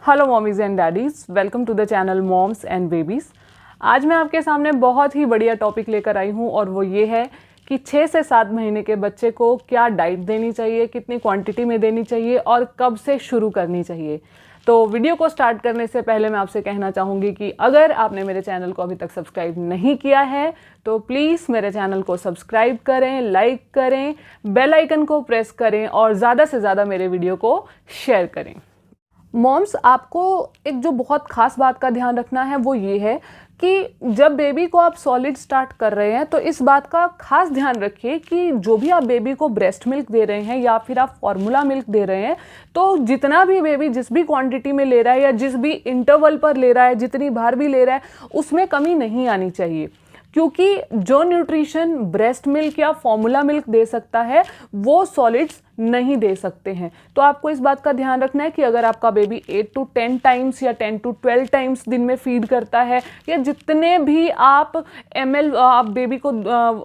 Hello mommies and daddies, welcome to the channel moms and babies. आज मैं आपके सामने बहुत ही बढ़िया टॉपिक लेकर आई हूँ और वो ये है कि 6 से 7 महीने के बच्चे को क्या डाइट देनी चाहिए, कितनी क्वांटिटी में देनी चाहिए और कब से शुरू करनी चाहिए। तो वीडियो को स्टार्ट करने से पहले मैं आपसे कहना चाहूँगी कि अगर आपने मेरे चैनल को अभी तक सब्सक्राइब नहीं किया है तो प्लीज़ मेरे चैनल को सब्सक्राइब करें, लाइक करें, बेल आइकन को प्रेस करें और ज़्यादा से ज़्यादा मेरे वीडियो को शेयर करें। मॉम्स, आपको एक जो बहुत ख़ास बात का ध्यान रखना है वो ये है कि जब बेबी को आप सॉलिड स्टार्ट कर रहे हैं तो इस बात का खास ध्यान रखिए कि जो भी आप बेबी को ब्रेस्ट मिल्क दे रहे हैं या फिर आप फॉर्मूला मिल्क दे रहे हैं तो जितना भी बेबी जिस भी क्वांटिटी में ले रहा है या जिस भी इंटरवल पर ले रहा है, जितनी बार भी ले रहा है, उसमें कमी नहीं आनी चाहिए। क्योंकि जो न्यूट्रिशन ब्रेस्ट मिल्क या फॉर्मूला मिल्क दे सकता है वो सॉलिड्स नहीं दे सकते हैं। तो आपको इस बात का ध्यान रखना है कि अगर आपका बेबी 8 to 10 टाइम्स या 10 to 12 टाइम्स दिन में फीड करता है या जितने भी आप ml आप बेबी को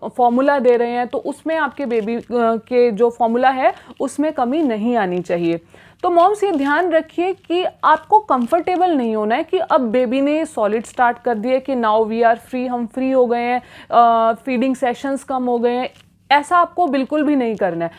फॉर्मूला दे रहे हैं तो उसमें आपके बेबी के जो फॉर्मूला है उसमें कमी नहीं आनी चाहिए। तो मॉम्स, ये ध्यान रखिए कि आपको कंफर्टेबल नहीं होना है कि अब बेबी ने सॉलिड स्टार्ट कर दिया कि नाउ वी आर फ्री, हम फ्री हो गए हैं, फीडिंग सेशंस कम हो गए हैं। ऐसा आपको बिल्कुल भी नहीं करना है।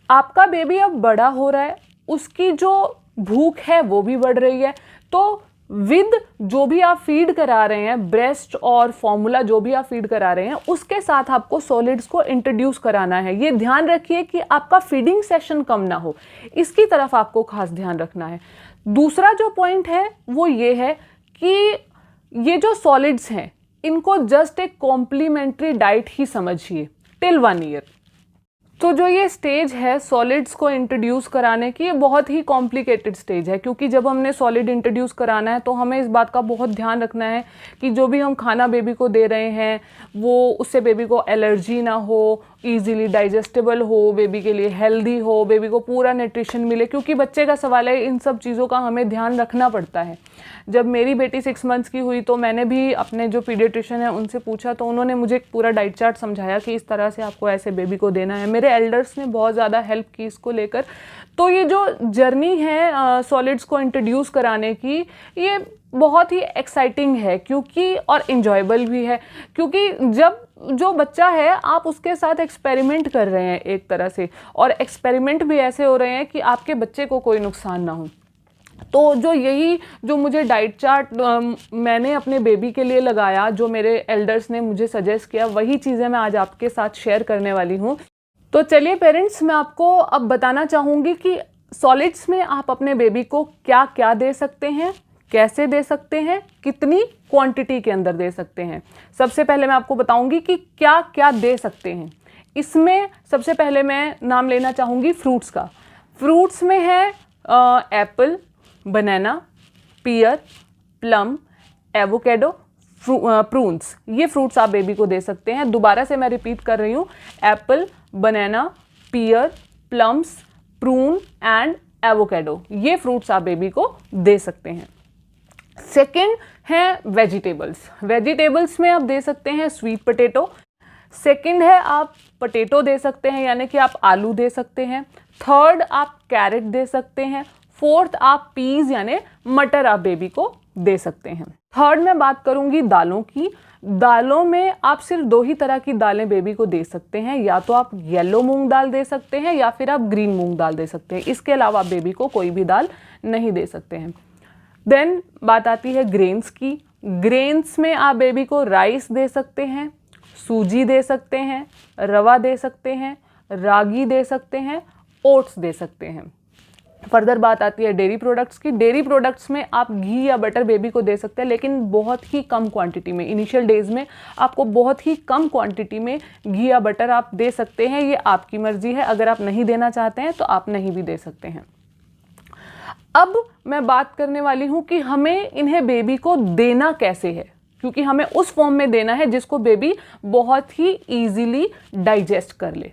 आपका बेबी अब बड़ा हो रहा है, उसकी जो भूख है वो भी बढ़ रही है, तो विद जो भी आप फीड करा रहे हैं, ब्रेस्ट और फॉर्मूला जो भी आप फीड करा रहे हैं, उसके साथ आपको सॉलिड्स को इंट्रोड्यूस कराना है। ये ध्यान रखिए कि आपका फीडिंग सेशन कम ना हो, इसकी तरफ आपको खास ध्यान रखना है। दूसरा जो पॉइंट है वो ये है कि ये जो सॉलिड्स हैं इनको जस्ट एक कॉम्प्लीमेंट्री डाइट ही समझिए टिल 1 ईयर। तो जो ये स्टेज है सॉलिड्स को इंट्रोड्यूस कराने की, ये बहुत ही कॉम्प्लिकेटेड स्टेज है क्योंकि जब हमने सॉलिड इंट्रोड्यूस कराना है तो हमें इस बात का बहुत ध्यान रखना है कि जो भी हम खाना बेबी को दे रहे हैं वो उससे बेबी को एलर्जी ना हो, ईजिली डाइजेस्टेबल हो, बेबी के लिए हेल्दी हो, बेबी को पूरा न्यूट्रिशन मिले। क्योंकि बच्चे का सवाल है, इन सब चीज़ों का हमें ध्यान रखना पड़ता है। जब मेरी बेटी 6 मंथ्स की हुई तो मैंने भी अपने जो पीडियाट्रिशियन है उनसे पूछा तो उन्होंने मुझे एक पूरा डाइट चार्ट समझाया कि इस तरह से आपको ऐसे बेबी को देना है। मेरे एल्डर्स ने बहुत ज़्यादा हेल्प की इसको लेकर। तो ये जो जर्नी है सॉलिड्स को इंट्रोड्यूस कराने की, ये बहुत ही एक्साइटिंग है क्योंकि और इन्जॉयबल भी है क्योंकि जब जो बच्चा है आप उसके साथ एक्सपेरिमेंट कर रहे हैं एक तरह से, और एक्सपेरिमेंट भी ऐसे हो रहे हैं कि आपके बच्चे को कोई नुकसान ना हो। तो जो मुझे डाइट चार्ट मैंने अपने बेबी के लिए लगाया, जो मेरे एल्डर्स ने मुझे सजेस्ट किया, वही चीज़ें मैं आज आपके साथ शेयर करने वाली हूँ। तो चलिए पेरेंट्स, मैं आपको अब बताना चाहूँगी कि सॉलिड्स में आप अपने बेबी को क्या क्या दे सकते हैं, कैसे दे सकते हैं, कितनी क्वांटिटी के अंदर दे सकते हैं। सबसे पहले मैं आपको बताऊँगी कि क्या क्या दे सकते हैं। इसमें सबसे पहले मैं नाम लेना चाहूँगी फ्रूट्स का। फ्रूट्स में है एप्पल, बनाना, पियर, प्लम, एवोकेडो, प्रून्स। ये फ्रूट्स आप बेबी को दे सकते हैं। दोबारा से मैं रिपीट कर रही हूँ, apple, banana, pear, plums, prune and avocado. ये फ्रूट्स आप बेबी को दे सकते हैं। सेकंड है वेजिटेबल्स। वेजिटेबल्स में आप दे सकते हैं स्वीट पोटैटो। सेकंड है आप पोटैटो दे सकते हैं, यानी कि आप आलू दे सकते हैं। थर्ड आप कैरेट दे सकते हैं। फोर्थ आप पीज यानी मटर आप बेबी को दे सकते हैं। थर्ड मैं बात करूंगी दालों की। दालों में आप सिर्फ 2 ही तरह की दालें बेबी को दे सकते हैं, या तो आप येलो मूंग दाल दे सकते हैं या फिर आप ग्रीन मूंग दाल दे सकते हैं। इसके अलावा आप बेबी को कोई भी दाल नहीं दे सकते हैं। देन बात आती है ग्रेन्स की। ग्रेन्स में आप बेबी को राइस दे सकते हैं, सूजी दे सकते हैं, रवा दे सकते हैं, रागी दे सकते हैं, ओट्स दे सकते हैं। फर्दर बात आती है डेयरी प्रोडक्ट्स की। डेयरी प्रोडक्ट्स में आप घी या बटर बेबी को दे सकते हैं, लेकिन बहुत ही कम क्वांटिटी में। इनिशियल डेज में आपको बहुत ही कम क्वांटिटी में घी या बटर आप दे सकते हैं, ये आपकी मर्जी है। अगर आप नहीं देना चाहते हैं तो आप नहीं भी दे सकते हैं। अब मैं बात करने वाली हूँ कि हमें इन्हें बेबी को देना कैसे है, क्योंकि हमें उस फॉर्म में देना है जिसको बेबी बहुत ही ईजिली डाइजेस्ट कर ले।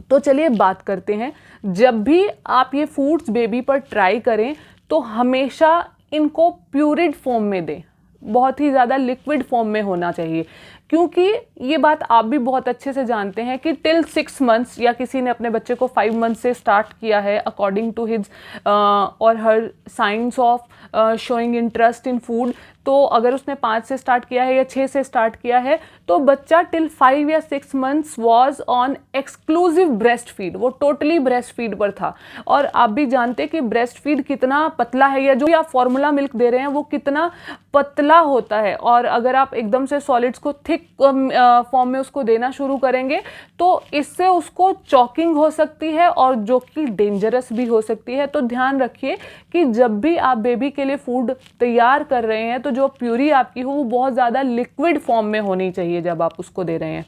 तो चलिए बात करते हैं। जब भी आप ये फूड्स बेबी पर ट्राई करें तो हमेशा इनको प्यूरिड फॉर्म में दें, बहुत ही ज़्यादा लिक्विड फॉर्म में होना चाहिए। क्योंकि ये बात आप भी बहुत अच्छे से जानते हैं कि टिल 6 मंथ्स या किसी ने अपने बच्चे को 5 मंथ से स्टार्ट किया है अकॉर्डिंग टू हिज और her science of showing interest in food, तो अगर उसने 5 से स्टार्ट किया है या 6 से स्टार्ट किया है तो बच्चा टिल 5 या 6 months was on exclusive breast feed, वो टोटली ब्रेस्ट फीड पर था। और आप भी जानते हैं कि ब्रेस्ट फीड कितना पतला है, या जो भी आप फॉर्मूला मिल्क दे रहे हैं वो कितना पतला होता है। और अगर आप एकदम से सॉलिड्स को थिक फॉर्म में उसको देना शुरू करेंगे तो इससे उसको चॉकिंग हो सकती है और जो कि डेंजरस भी हो सकती है। तो ध्यान रखिए कि जब भी आप बेबी के लिए फूड तैयार कर रहे हैं तो जो प्यूरी आपकी हो वो बहुत ज़्यादा लिक्विड फॉर्म में होनी चाहिए जब आप उसको दे रहे हैं।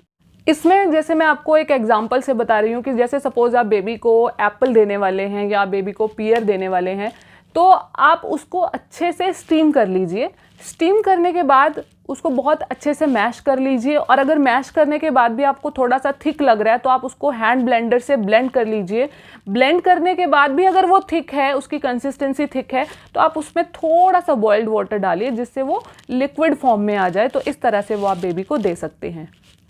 इसमें जैसे मैं आपको एक एग्जांपल से बता रही हूँ कि जैसे सपोज आप बेबी को एप्पल देने वाले हैं या बेबी को पियर देने वाले हैं, तो आप उसको अच्छे से स्टीम कर लीजिए। स्टीम करने के बाद उसको बहुत अच्छे से मैश कर लीजिए, और अगर मैश करने के बाद भी आपको थोड़ा सा थिक लग रहा है तो आप उसको हैंड ब्लेंडर से ब्लेंड कर लीजिए। ब्लेंड करने के बाद भी अगर वो थिक है, उसकी कंसिस्टेंसी थिक है, तो आप उसमें थोड़ा सा बॉइल्ड वाटर डालिए जिससे वो लिक्विड फॉर्म में आ जाए। तो इस तरह से वो आप बेबी को दे सकते हैं।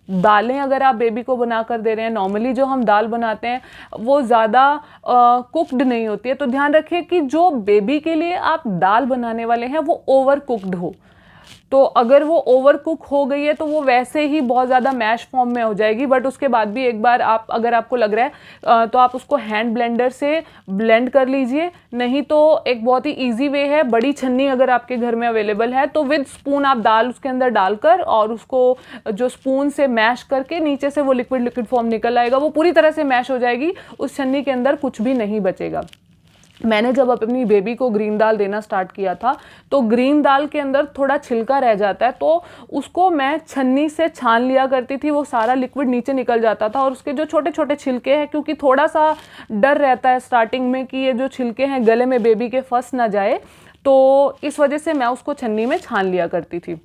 दालें अगर आप बेबी को बना कर दे रहे हैं, नॉर्मली जो हम दाल बनाते हैं वो ज़्यादा कुक्ड नहीं होती है, तो ध्यान रखिए कि जो बेबी के लिए आप दाल बनाने वाले हैं वो ओवर कुक्ड हो। तो अगर वो ओवर कुक हो गई है तो वो वैसे ही बहुत ज़्यादा मैश फॉर्म में हो जाएगी, बट उसके बाद भी एक बार आप अगर आपको लग रहा है तो आप उसको हैंड ब्लेंडर से ब्लेंड कर लीजिए। नहीं तो एक बहुत ही इजी वे है, बड़ी छन्नी अगर आपके घर में अवेलेबल है तो विद स्पून आप दाल उसके अंदर डालकर और उसको जो स्पून से मैश करके नीचे से वो लिक्विड फॉर्म निकल आएगा, वो पूरी तरह से मैश हो जाएगी, उस छन्नी के अंदर कुछ भी नहीं बचेगा। मैंने जब अपनी बेबी को ग्रीन दाल देना स्टार्ट किया था तो ग्रीन दाल के अंदर थोड़ा छिलका रह जाता है, तो उसको मैं छन्नी से छान लिया करती थी, वो सारा लिक्विड नीचे निकल जाता था। और उसके जो छोटे छोटे छिलके हैं, क्योंकि थोड़ा सा डर रहता है स्टार्टिंग में कि ये जो छिलके हैं गले में बेबी के फंस ना जाए, तो इस वजह से मैं उसको छन्नी में छान लिया करती थी।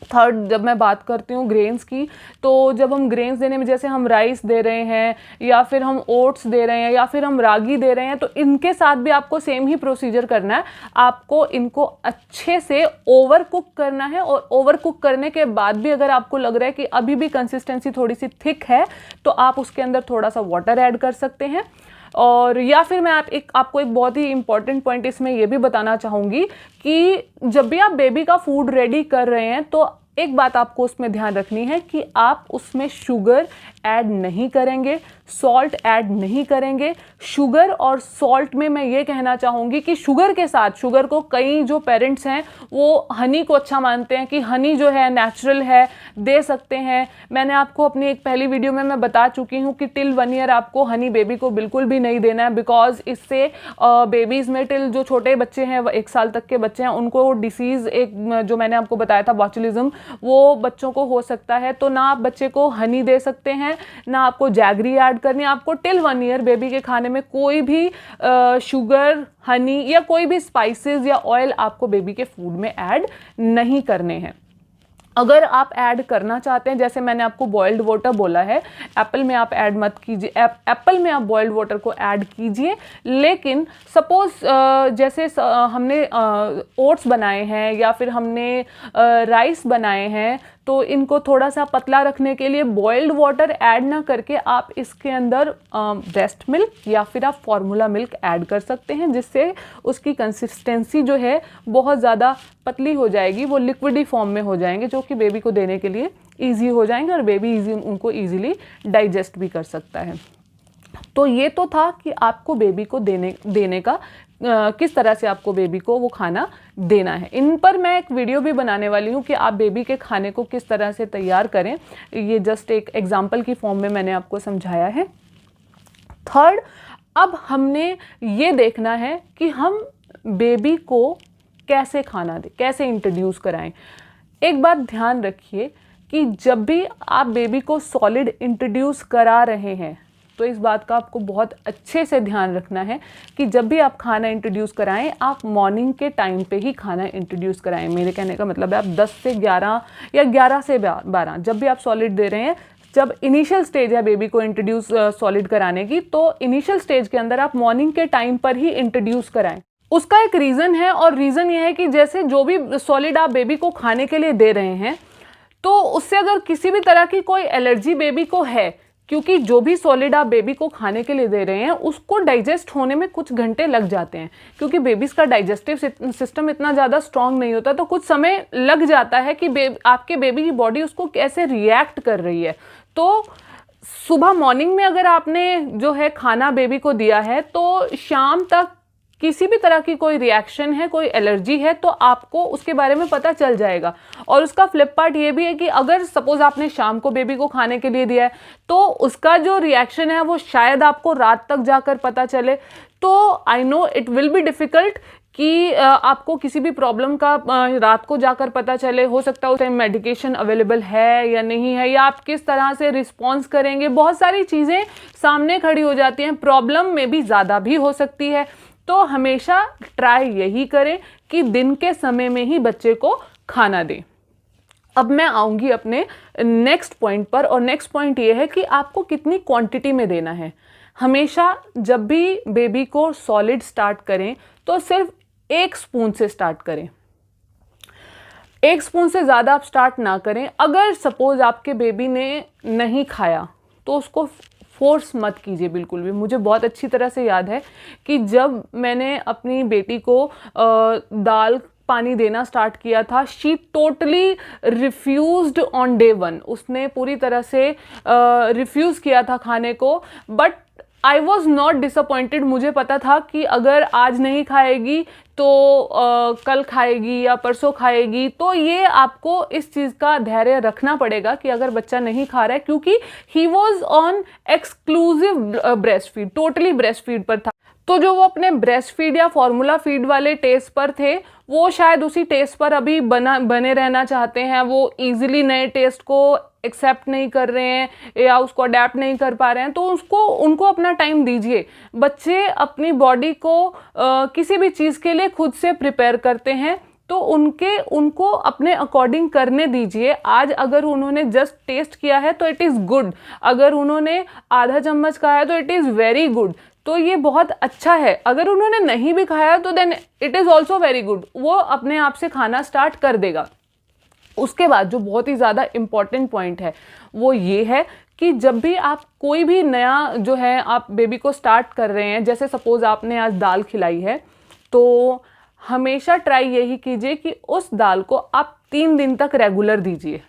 थर्ड, जब मैं बात करती हूँ ग्रेन्स की, तो जब हम ग्रेन्स देने में, जैसे हम राइस दे रहे हैं या फिर हम ओट्स दे रहे हैं या फिर हम रागी दे रहे हैं, तो इनके साथ भी आपको सेम ही प्रोसीजर करना है। आपको इनको अच्छे से ओवर कुक करना है, और ओवर कुक करने के बाद भी अगर आपको लग रहा है कि अभी भी कंसिस्टेंसी थोड़ी सी थिक है तो आप उसके अंदर थोड़ा सा वाटर ऐड कर सकते हैं। और या फिर मैं आपको एक बहुत ही इंपॉर्टेंट पॉइंट इसमें यह भी बताना चाहूँगी कि जब भी आप बेबी का फूड रेडी कर रहे हैं तो एक बात आपको उसमें ध्यान रखनी है कि आप उसमें शुगर ऐड नहीं करेंगे, सॉल्ट ऐड नहीं करेंगे। शुगर और सॉल्ट में मैं ये कहना चाहूँगी कि शुगर के साथ, शुगर को कई जो पेरेंट्स हैं वो हनी को अच्छा मानते हैं कि हनी जो है नेचुरल है, दे सकते हैं। मैंने आपको अपनी एक पहली वीडियो में मैं बता चुकी हूँ कि टिल 1 ईयर आपको हनी बेबी को बिल्कुल भी नहीं देना है, बिकॉज इससे बेबीज़ में, टिल जो छोटे बच्चे हैं 1 साल तक के बच्चे हैं, उनको डिसीज़ एक जो मैंने आपको बताया था बॉटुलिज्म, वो बच्चों को हो सकता है। तो ना आप बच्चे को हनी दे सकते हैं, ना आपको जैगरी ऐड करनी है। आपको टिल 1 ईयर बेबी के खाने में कोई भी शुगर, हनी या कोई भी स्पाइसेस या ऑयल आपको बेबी के फूड में ऐड नहीं करने हैं। अगर आप ऐड करना चाहते हैं, जैसे मैंने आपको बॉइल्ड वाटर बोला है, एप्पल में आप ऐड मत कीजिए, एप्पल में आप बॉइल्ड वाटर को ऐड कीजिए। लेकिन सपोज जैसे हमने ओट्स बनाए हैं या फिर हमने राइस बनाए हैं, तो इनको थोड़ा सा पतला रखने के लिए बॉइल्ड वाटर ऐड ना करके आप इसके अंदर ब्रेस्ट मिल्क या फिर आप फार्मूला मिल्क ऐड कर सकते हैं, जिससे उसकी कंसिस्टेंसी जो है बहुत ज़्यादा पतली हो जाएगी, वो लिक्विडी फॉर्म में हो जाएंगे, जो कि बेबी को देने के लिए ईजी हो जाएंगे और बेबी उनको ईजिली डाइजेस्ट भी कर सकता है। तो ये तो था कि आपको बेबी को देने का किस तरह से आपको बेबी को वो खाना देना है। इन पर मैं एक वीडियो भी बनाने वाली हूँ कि आप बेबी के खाने को किस तरह से तैयार करें। ये जस्ट एक एग्जाम्पल की फॉर्म में मैंने आपको समझाया है। थर्ड, अब हमने ये देखना है कि हम बेबी को कैसे खाना दें, कैसे इंट्रोड्यूस कराएं। एक बात ध्यान रखिए कि जब भी आप बेबी को सॉलिड इंट्रोड्यूस करा रहे हैं तो इस बात का आपको बहुत अच्छे से ध्यान रखना है कि जब भी आप खाना इंट्रोड्यूस कराएं, आप मॉर्निंग के टाइम पे ही खाना इंट्रोड्यूस कराएं। मेरे कहने का मतलब है आप 10 से 11 या 11 से 12 जब भी आप सॉलिड दे रहे हैं, जब इनिशियल स्टेज है बेबी को इंट्रोड्यूस सॉलिड कराने की, तो इनिशियल स्टेज के अंदर आप मॉर्निंग के टाइम पर ही इंट्रोड्यूस कराएं। उसका एक रीज़न है, और रीज़न ये है कि जैसे जो भी सॉलिड आप बेबी को खाने के लिए दे रहे हैं, तो उससे अगर किसी भी तरह की कोई एलर्जी बेबी को है, क्योंकि जो भी सॉलिड आप बेबी को खाने के लिए दे रहे हैं उसको डाइजेस्ट होने में कुछ घंटे लग जाते हैं, क्योंकि बेबीज़ का डाइजेस्टिव सिस्टम इतना ज़्यादा स्ट्रांग नहीं होता, तो कुछ समय लग जाता है कि आपके बेबी की बॉडी उसको कैसे रिएक्ट कर रही है। तो सुबह मॉर्निंग में अगर आपने जो है खाना बेबी को दिया है तो शाम तक किसी भी तरह की कोई रिएक्शन है, कोई एलर्जी है, तो आपको उसके बारे में पता चल जाएगा। और उसका फ्लिप पार्ट ये भी है कि अगर सपोज आपने शाम को बेबी को खाने के लिए दिया है तो उसका जो रिएक्शन है वो शायद आपको रात तक जाकर पता चले। तो I know it will be difficult कि आपको किसी भी प्रॉब्लम का रात को जाकर पता चले। हो सकता है उस टाइम मेडिकेशन अवेलेबल है या नहीं है, या आप किस तरह से रिस्पॉन्स करेंगे, बहुत सारी चीज़ें सामने खड़ी हो जाती हैं। प्रॉब्लम में भी ज़्यादा भी हो सकती है। तो हमेशा ट्राई यही करें कि दिन के समय में ही बच्चे को खाना दें। अब मैं आऊँगी अपने नेक्स्ट पॉइंट पर, और नेक्स्ट पॉइंट ये है कि आपको कितनी क्वांटिटी में देना है। हमेशा जब भी बेबी को सॉलिड स्टार्ट करें तो सिर्फ 1 स्पून से स्टार्ट करें, 1 स्पून से ज़्यादा आप स्टार्ट ना करें। अगर सपोज आपके बेबी ने नहीं खाया तो उसको फोर्स मत कीजिए बिल्कुल भी। मुझे बहुत अच्छी तरह से याद है कि जब मैंने अपनी बेटी को दाल पानी देना स्टार्ट किया था, she totally refused on day 1। उसने पूरी तरह से रिफ्यूज़ किया था खाने को, but I was not disappointed. मुझे पता था कि अगर आज नहीं खाएगी तो कल खाएगी या परसों खाएगी। तो ये आपको इस चीज़ का धैर्य रखना पड़ेगा कि अगर बच्चा नहीं खा रहा है, क्योंकि he was on exclusive breast feed, totally breast feed पर था। तो जो वो अपने ब्रेस्ट फीड या फॉर्मूला फीड वाले टेस्ट पर थे, वो शायद उसी टेस्ट पर अभी बने रहना चाहते हैं। वो ईजिली नए टेस्ट को एक्सेप्ट नहीं कर रहे हैं या उसको अडेप्ट नहीं कर पा रहे हैं। तो उनको अपना टाइम दीजिए। बच्चे अपनी बॉडी को किसी भी चीज़ के लिए खुद से प्रिपेयर करते हैं, तो उनको अपने अकॉर्डिंग करने दीजिए। आज अगर उन्होंने जस्ट टेस्ट किया है तो इट इज़ गुड, अगर उन्होंने आधा चम्मच खाया तो इट इज़ वेरी गुड, तो ये बहुत अच्छा है। अगर उन्होंने नहीं भी खाया तो then it is also very good, वो अपने आप से खाना स्टार्ट कर देगा। उसके बाद जो बहुत ही ज़्यादा इम्पॉर्टेंट पॉइंट है वो ये है कि जब भी आप कोई भी नया जो है आप बेबी को स्टार्ट कर रहे हैं, जैसे सपोज़ आपने आज दाल खिलाई है, तो हमेशा ट्राई यही कीजिए कि उस दाल को आप 3 दिन तक रेगुलर दीजिए।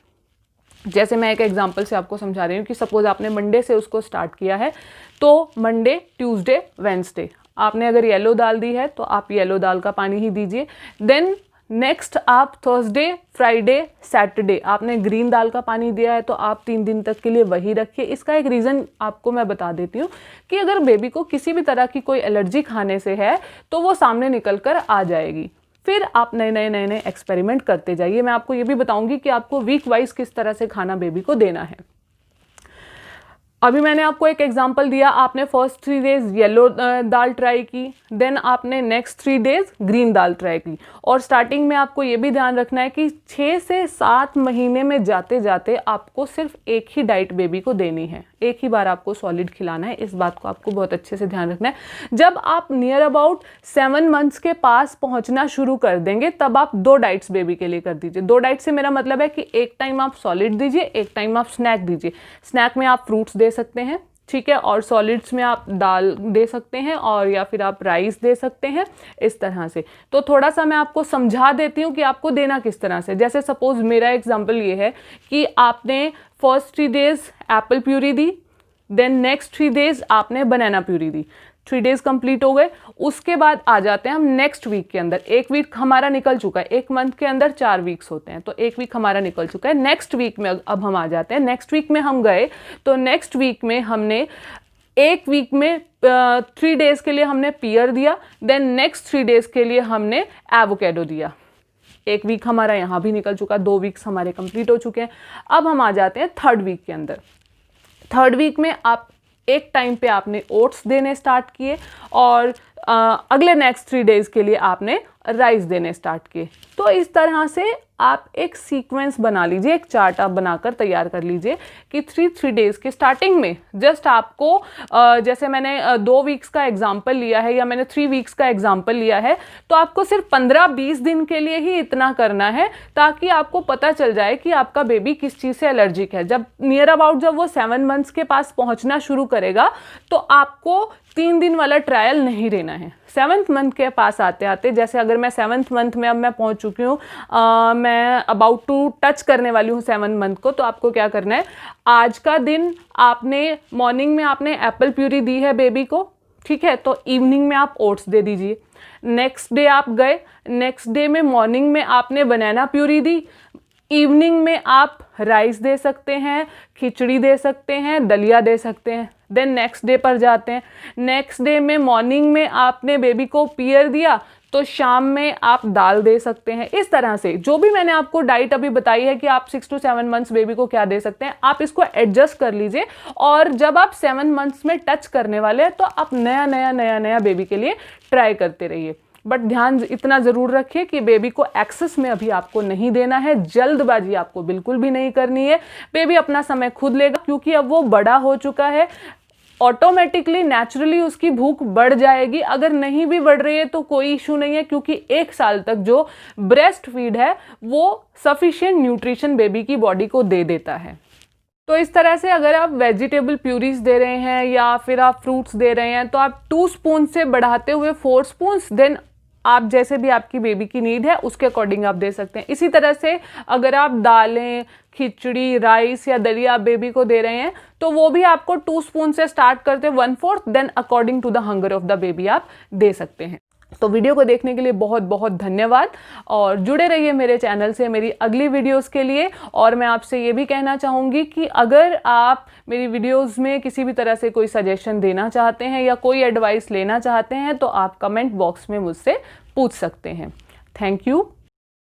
जैसे मैं एक एग्जांपल से आपको समझा रही हूँ कि सपोज़ आपने मंडे से उसको स्टार्ट किया है, तो मंडे, ट्यूसडे, वेंसडे आपने अगर येलो दाल दी है तो आप येलो दाल का पानी ही दीजिए। देन नेक्स्ट आप थर्सडे, फ्राइडे, सैटरडे आपने ग्रीन दाल का पानी दिया है, तो आप 3 दिन तक के लिए वही रखिए। इसका एक रीज़न आपको मैं बता देती हूँ कि अगर बेबी को किसी भी तरह की कोई एलर्जी खाने से है तो वो सामने निकल कर आ जाएगी। फिर आप नए एक्सपेरिमेंट करते जाइए। मैं आपको ये भी बताऊंगी कि आपको वीक वाइज किस तरह से खाना बेबी को देना है। अभी मैंने आपको एक एग्जांपल दिया, आपने फर्स्ट 3 डेज येलो दाल ट्राई की, देन आपने नेक्स्ट 3 डेज ग्रीन दाल ट्राई की। और स्टार्टिंग में आपको ये भी ध्यान रखना है कि 6 से 7 महीने में जाते जाते आपको सिर्फ एक ही डाइट बेबी को देनी है, एक ही बार आपको सॉलिड खिलाना है। इस बात को आपको बहुत अच्छे से ध्यान रखना है। जब आप नियर अबाउट 7 मंथ्स के पास पहुंचना शुरू कर देंगे तब आप 2 डाइट्स बेबी के लिए कर दीजिए। 2 डाइट से मेरा मतलब है कि एक टाइम आप सॉलिड दीजिए, एक टाइम आप स्नैक दीजिए। स्नैक में आप फ्रूट्स दे सकते हैं, ठीक है, और सॉलिड्स में आप दाल दे सकते हैं और या फिर आप राइस दे सकते हैं, इस तरह से। तो थोड़ा सा मैं आपको समझा देती हूँ कि आपको देना किस तरह से। जैसे सपोज मेरा एग्जांपल ये है कि आपने फर्स्ट 3 डेज एप्पल प्यूरी दी, देन नेक्स्ट 3 डेज आपने बनाना प्यूरी दी। 3 डेज कंप्लीट हो गए। उसके बाद आ जाते हैं हम नेक्स्ट वीक के अंदर। 1 वीक हमारा निकल चुका है, 1 मंथ के अंदर 4 वीक्स होते हैं, तो 1 वीक हमारा निकल चुका है। नेक्स्ट वीक में अब हम आ जाते हैं। नेक्स्ट वीक में हम गए तो नेक्स्ट वीक में हमने 1 वीक में 3 डेज के लिए हमने पियर दिया, देन नेक्स्ट 3 डेज के लिए हमने एवोकेडो दिया। 1 वीक हमारा यहाँ भी निकल चुका, 2 वीक्स हमारे कंप्लीट हो चुके हैं। अब हम आ जाते हैं 3rd वीक के अंदर। 3rd वीक में आप एक टाइम पे आपने ओट्स देने स्टार्ट किए और अगले नेक्स्ट 3 डेज़ के लिए आपने राइस देने स्टार्ट किए। तो इस तरह से आप एक सीक्वेंस बना लीजिए, एक चार्ट आप बनाकर तैयार कर लीजिए कि 3 डेज़ के स्टार्टिंग में जस्ट आपको जैसे मैंने 2 वीक्स का एग्जाम्पल लिया है या मैंने 3 वीक्स का एग्जाम्पल लिया है, तो आपको सिर्फ 15-20 दिन के लिए ही इतना करना है ताकि आपको पता चल जाए कि आपका बेबी किस चीज़ से एलर्जिक है। जब नियर अबाउट जब वो 7 मंथ्स के पास पहुंचना शुरू करेगा तो आपको 3 दिन वाला ट्रायल नहीं लेना है। 7th मंथ के पास आते आते, जैसे अगर मैं 7th मंथ में अब मैं पहुंच चुकी हूँ, मैं अबाउट टू टच करने वाली हूँ 7 मंथ को, तो आपको क्या करना है, आज का दिन आपने मॉर्निंग में आपने एप्पल प्यूरी दी है बेबी को, ठीक है, तो इवनिंग में आप ओट्स दे दीजिए। नेक्स्ट डे आप गए, नेक्स्ट डे में मॉर्निंग में आपने बनाना प्यूरी दी, इवनिंग में आप राइस दे सकते हैं, खिचड़ी दे सकते हैं, दलिया दे सकते हैं। देन नेक्स्ट डे पर जाते हैं, नेक्स्ट डे में मॉर्निंग में आपने बेबी को पियर दिया तो शाम में आप दाल दे सकते हैं। इस तरह से जो भी मैंने आपको डाइट अभी बताई है कि आप 6 to 7 मंथ्स बेबी को क्या दे सकते हैं, आप इसको एडजस्ट कर लीजिए। और जब आप 7 मंथ्स में टच करने वाले हैं तो आप नया बेबी के लिए ट्राई करते रहिए। बट ध्यान इतना ज़रूर रखिए कि बेबी को एक्सेस में अभी आपको नहीं देना है, जल्दबाजी आपको बिल्कुल भी नहीं करनी है। बेबी अपना समय खुद लेगा क्योंकि अब वो बड़ा हो चुका है, ऑटोमेटिकली नेचुरली उसकी भूख बढ़ जाएगी। अगर नहीं भी बढ़ रही है तो कोई इशू नहीं है क्योंकि 1 साल तक जो ब्रेस्ट फीड है वो सफिशिएंट न्यूट्रिशन बेबी की बॉडी को दे देता है। तो इस तरह से अगर आप वेजिटेबल प्यूरीज दे रहे हैं या फिर आप फ्रूट्स दे रहे हैं तो आप 2 स्पून से बढ़ाते हुए 4 स्पून्स, देन आप जैसे भी आपकी बेबी की नीड है उसके अकॉर्डिंग आप दे सकते हैं। इसी तरह से अगर आप दालें, खिचड़ी, राइस या दलिया आप बेबी को दे रहे हैं तो वो भी आपको 2 स्पून से स्टार्ट करते 1/4, then according to the hunger of the baby आप दे सकते हैं। तो वीडियो को देखने के लिए बहुत बहुत धन्यवाद और जुड़े रहिए मेरे चैनल से मेरी अगली वीडियोस के लिए। और मैं आपसे ये भी कहना चाहूँगी कि अगर आप मेरी वीडियोस में किसी भी तरह से कोई सजेशन देना चाहते हैं या कोई एडवाइस लेना चाहते हैं तो आप कमेंट बॉक्स में मुझसे पूछ सकते हैं। Thank you.